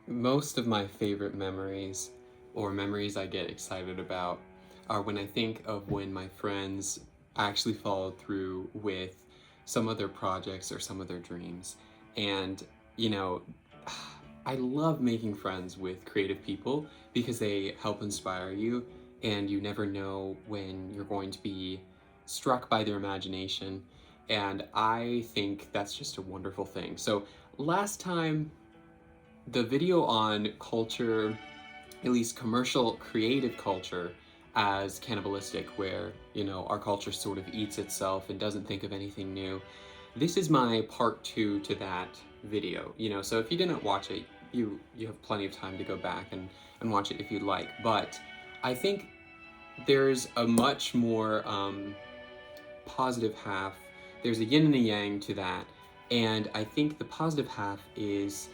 Most of my favorite memories, or memories I get excited about, are when I think of when my friends actually followed through with some of their projects or some of their dreams. And, you know, I love making friends with creative people because they help inspire you, and you never know when you're going to be struck by their imagination. And I think that's just a wonderful thing. So, last time the video on culture, at least commercial creative culture, as cannibalistic, where, our culture sort of eats itself and doesn't think of anything new. This is my part two to that video, so if you didn't watch it, you have plenty of time to go back and watch it if you'd like. But I think there's a much more positive half. There's a yin and a yang to that. And I think the positive half is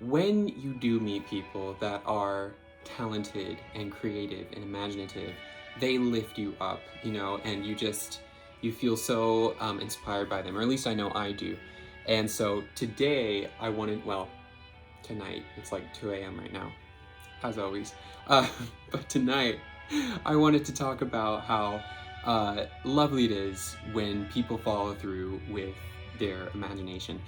when you do meet people that are talented and creative and imaginative, they lift you up, and you feel so inspired by them, or at least I know I do. And so today tonight, it's like 2 a.m. right now, as always. But tonight, I wanted to talk about how lovely it is when people follow through with their imagination.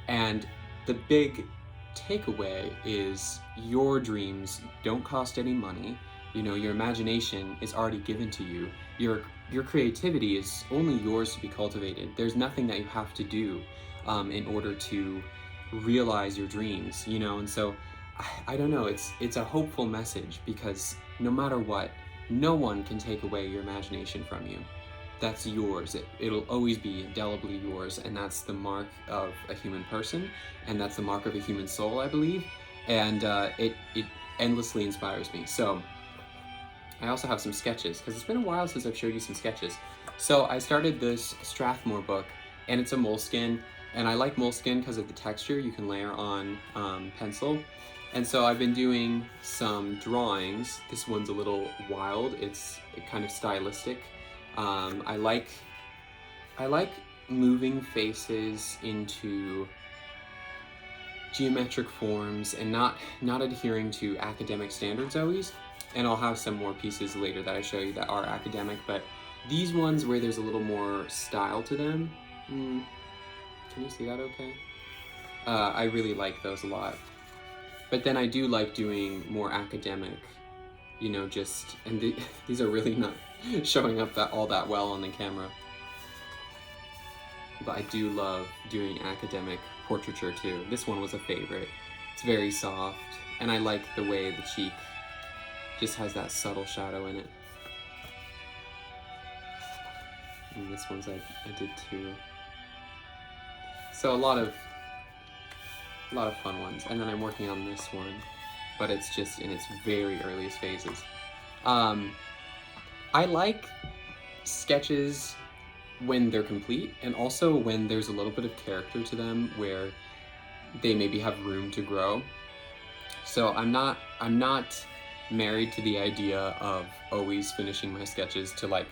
And the big takeaway is your dreams don't cost any money. Your imagination is already given to you. Your creativity is only yours to be cultivated. There's nothing that you have to do in order to realize your dreams, and so I don't know, it's a hopeful message because no matter what, no one can take away your imagination from you. That's yours. It'll always be indelibly yours, and that's the mark of a human person, and that's the mark of a human soul, I believe. And it endlessly inspires me. So I also have some sketches because it's been a while since I've showed you some sketches. So I started this Strathmore book, and it's a moleskin, and I like moleskin because of the texture. You can layer on pencil. And so I've been doing some drawings. This one's a little wild. It's kind of stylistic. I like moving faces into geometric forms and not adhering to academic standards always. And I'll have some more pieces later that I show you that are academic, but these ones where there's a little more style to them, can you see that okay? I really like those a lot. But then I do like doing more academic, these are really not showing up all that well on the camera. But I do love doing academic portraiture too. This one was a favorite. It's very soft, and I like the way the cheek just has that subtle shadow in it. And this one's I did too. So a lot of fun ones. And then I'm working on this one, but it's just in its very earliest phases. I like sketches when they're complete, and also when there's a little bit of character to them where they maybe have room to grow. So I'm not married to the idea of always finishing my sketches to like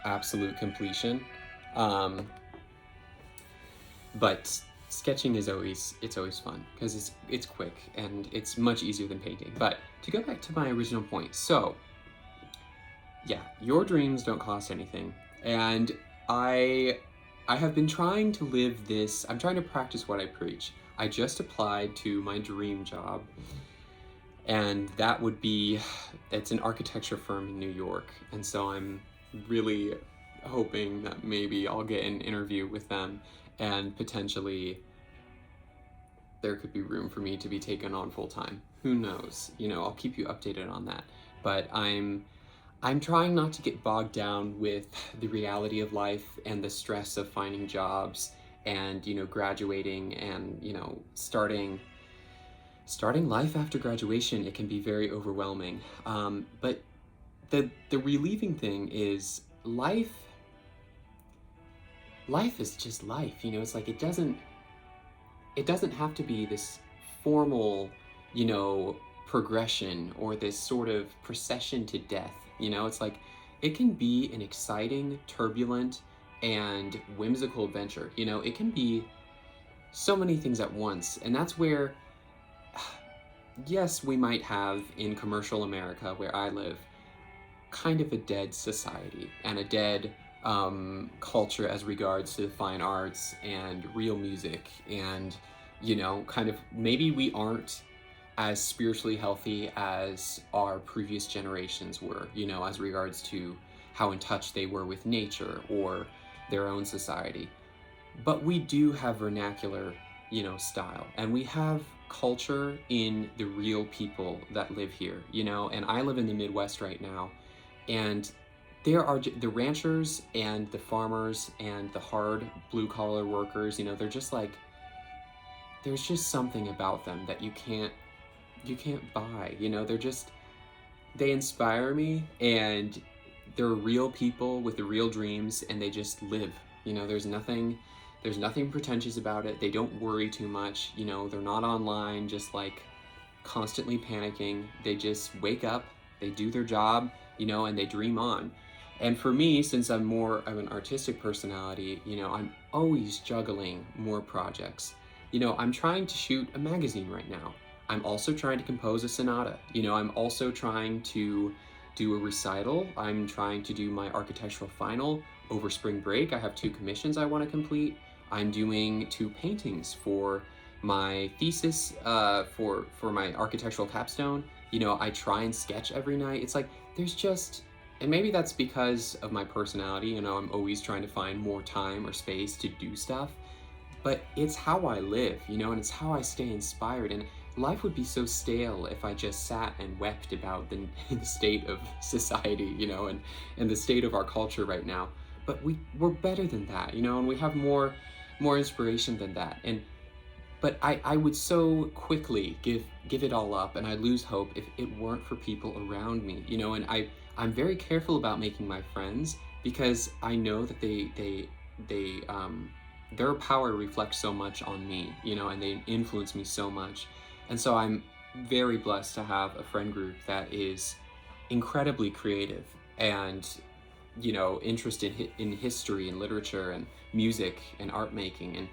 absolute completion. But sketching is always fun because it's quick and it's much easier than painting. But to go back to my original point, so yeah, your dreams don't cost anything, and I have been trying to live this. I'm trying to practice what I preach. I just applied to my dream job, and it's an architecture firm in New York, and so I'm really hoping that maybe I'll get an interview with them, and potentially there could be room for me to be taken on full time. Who knows? I'll keep you updated on that. But I'm trying not to get bogged down with the reality of life and the stress of finding jobs and, graduating and, starting life after graduation. It can be very overwhelming. But the relieving thing is life is just life, it's like it doesn't have to be this formal, progression or this sort of procession to death. It's like it can be an exciting, turbulent, and whimsical adventure. It can be so many things at once, and that's where yes, we might have in commercial America, where I live, kind of a dead society and a dead culture as regards to the fine arts and real music. And, kind of maybe we aren't as spiritually healthy as our previous generations were, as regards to how in touch they were with nature or their own society. But we do have vernacular, style, and we have culture in the real people that live here, and I live in the Midwest right now, and there are the ranchers and the farmers and the hard blue collar workers, they're just like, there's just something about them that you can't buy, they inspire me, and they're real people with the real dreams, and they just live. There's nothing pretentious about it. They don't worry too much. They're not online just like constantly panicking. They just wake up, they do their job, and they dream on. And for me, since I'm more of an artistic personality, I'm always juggling more projects. I'm trying to shoot a magazine right now. I'm also trying to compose a sonata. I'm also trying to do a recital. I'm trying to do my architectural final over spring break. I have 2 commissions I want to complete. I'm doing 2 paintings for my thesis, for my architectural capstone. I try and sketch every night. It's like, there's just, and maybe that's because of my personality, I'm always trying to find more time or space to do stuff, but it's how I live, and it's how I stay inspired. And life would be so stale if I just sat and wept about the state of society, and the state of our culture right now. But we're better than that, and we have more inspiration than that. But I would so quickly give it all up, and I lose hope if it weren't for people around me, and I'm very careful about making my friends, because I know that their power reflects so much on me, and they influence me so much. And so I'm very blessed to have a friend group that is incredibly creative and, interested in history and literature and music and art making. And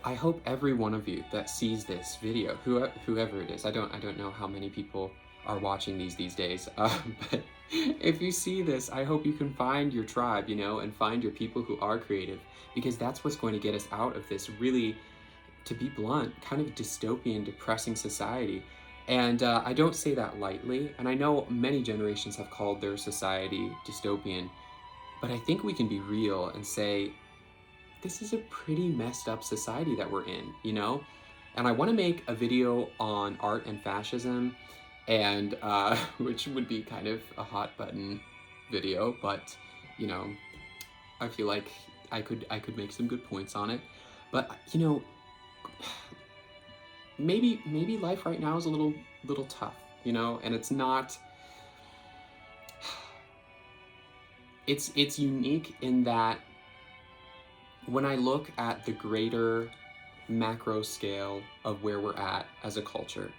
I hope every one of you that sees this video, whoever it is, I don't know how many people are watching these days, but if you see this, I hope you can find your tribe, and find your people who are creative, because that's what's going to get us out of this really, to be blunt, kind of dystopian, depressing society. And I don't say that lightly, and I know many generations have called their society dystopian, but I think we can be real and say, this is a pretty messed up society that we're in, And I want to make a video on art and fascism, and which would be kind of a hot button video, but I feel like I could make some good points on it. But maybe life right now is a little tough, and it's not. It's unique in that when I look at the greater macro scale of where we're at as a culture,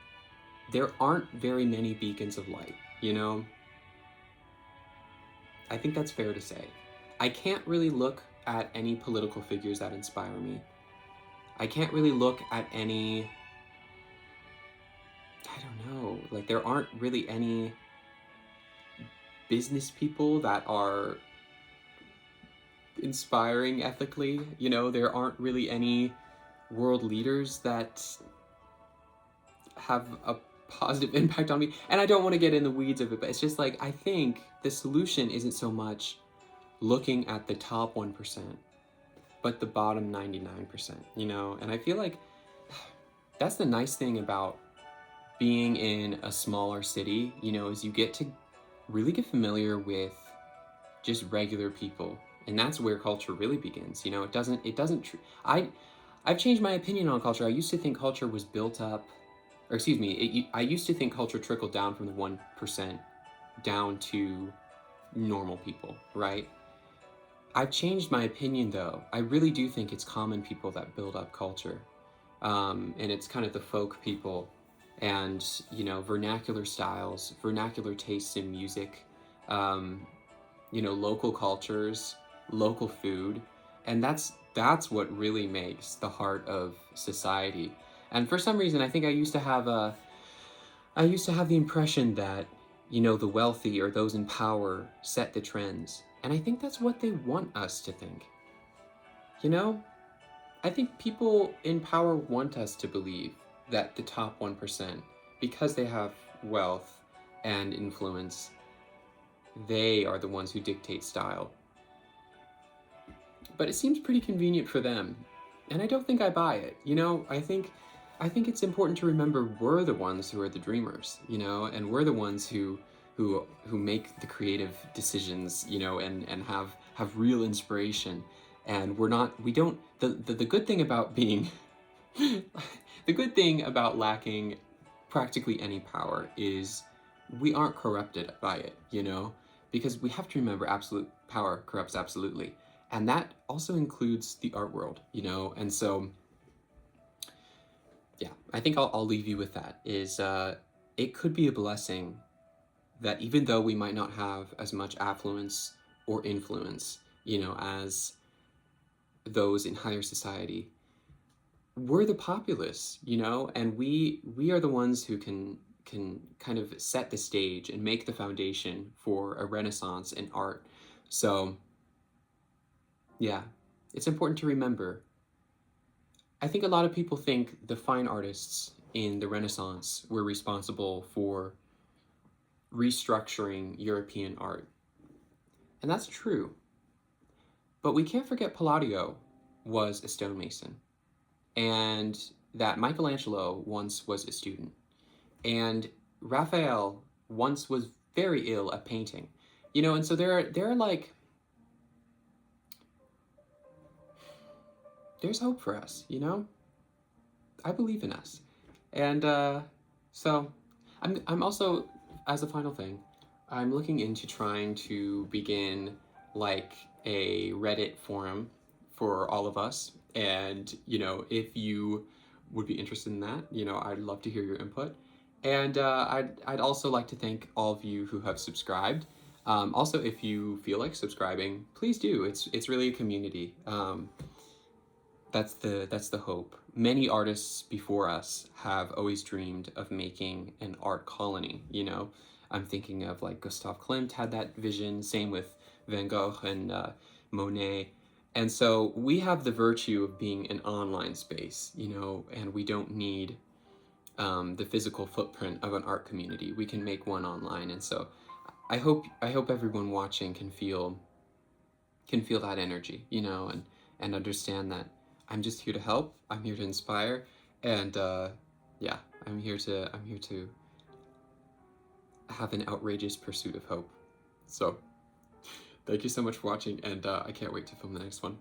there aren't very many beacons of light, I think that's fair to say. I can't really look at any political figures that inspire me. I can't really look at any, I don't know, like there aren't really any business people that are inspiring ethically, there aren't really any world leaders that have a positive impact on me. And I don't want to get in the weeds of it, but it's just like, I think the solution isn't so much looking at the top 1%, but the bottom 99%, and I feel like that's the nice thing about being in a smaller city, is you get to really get familiar with just regular people, and that's where culture really begins. I've changed my opinion on culture. I used to think culture was built up, or excuse me, I used to think culture trickled down from the 1% down to normal people, right? I've changed my opinion, though. I really do think it's common people that build up culture, and it's kind of the folk people, and vernacular styles, vernacular tastes in music, local cultures, local food, and that's what really makes the heart of society. And for some reason, I think I used to have I used to have the impression that, the wealthy or those in power set the trends. And I think that's what they want us to think. You know, I think people in power want us to believe that the top 1%, because they have wealth and influence, they are the ones who dictate style. But it seems pretty convenient for them, and I don't think I buy it. I think it's important to remember we're the ones who are the dreamers, and we're the ones who make the creative decisions, and have real inspiration. And we don't the good thing about being the good thing about lacking practically any power is we aren't corrupted by it, because we have to remember absolute power corrupts absolutely. And that also includes the art world, and so yeah, I think I'll leave you with that is it could be a blessing that even though we might not have as much affluence or influence, as those in higher society, we're the populace, and we are the ones who can kind of set the stage and make the foundation for a renaissance in art. So yeah, it's important to remember. I think a lot of people think the fine artists in the Renaissance were responsible for restructuring European art. And that's true. But we can't forget Palladio was a stonemason, and that Michelangelo once was a student, and Raphael once was very ill at painting. And so there are like there's hope for us, I believe in us. And so I'm also, as a final thing, I'm looking into trying to begin like a Reddit forum for all of us. And, if you would be interested in that, I'd love to hear your input. And I'd also like to thank all of you who have subscribed. Also, if you feel like subscribing, please do. It's really a community. That's the hope. Many artists before us have always dreamed of making an art colony, I'm thinking of like Gustav Klimt had that vision, same with Van Gogh and Monet. And so we have the virtue of being an online space, and we don't need the physical footprint of an art community. We can make one online. And so I hope everyone watching can feel that energy, and understand that I'm just here to help. I'm here to inspire, and yeah, I'm here to have an outrageous pursuit of hope. So, thank you so much for watching, and I can't wait to film the next one.